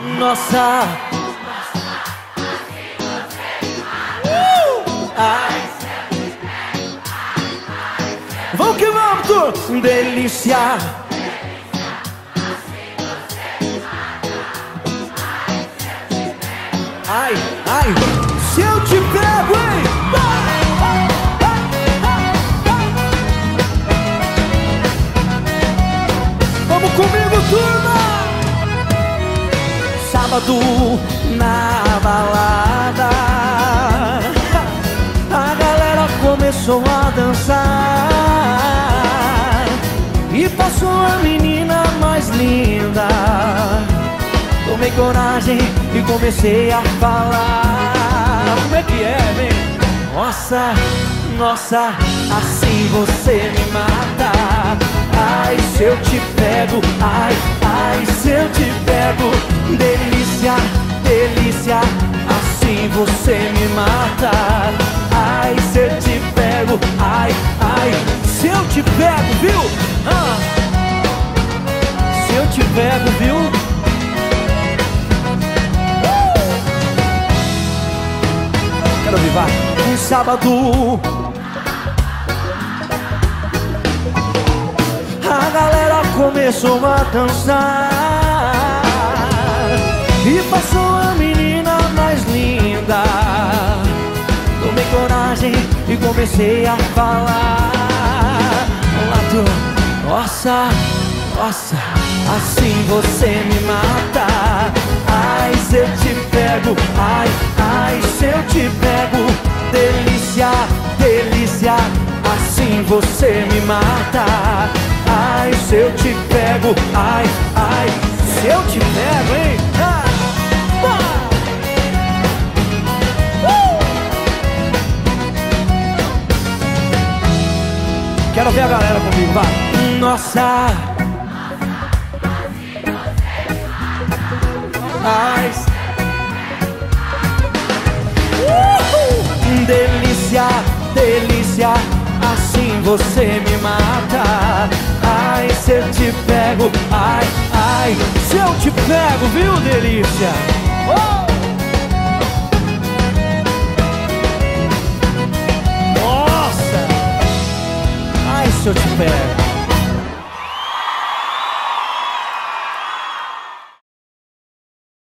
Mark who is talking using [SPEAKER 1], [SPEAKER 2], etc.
[SPEAKER 1] Nossa. Ai. Vamos que vamos, tu. Delícia. Ai, ai. Se eu te pego, hein? Vamos comigo, turma. Sábado na balada, a galera começou a dançar e passou a menina mais linda. Tomei coragem e comecei a falar. Como é que é, vem? Nossa, nossa, assim você me mata. Ai, se eu te pego, ai, ai, se eu te pego. Delícia, delícia, assim você me mata. Ai, se eu te pego, ai, ai, se eu te pego, viu? Se eu te pego, viu? Quero vivar um sábado. A galera começou a dançar e passou a menina mais linda. Tomei coragem e comecei a falar. Nossa, nossa, assim você me mata. Ai, se eu te pego, ai, ai, se eu te pego. Delícia, delícia, assim você me mata. Ai, se eu te pego, ai, ai, se eu te pego, hein? Quero ver a galera comigo, vai. Nossa. Ai. Delícia, delícia, assim você me mata. Ai, se eu te pego, ai, ai, se eu te pego, viu, delícia? Nossa! Ai, se eu te pego.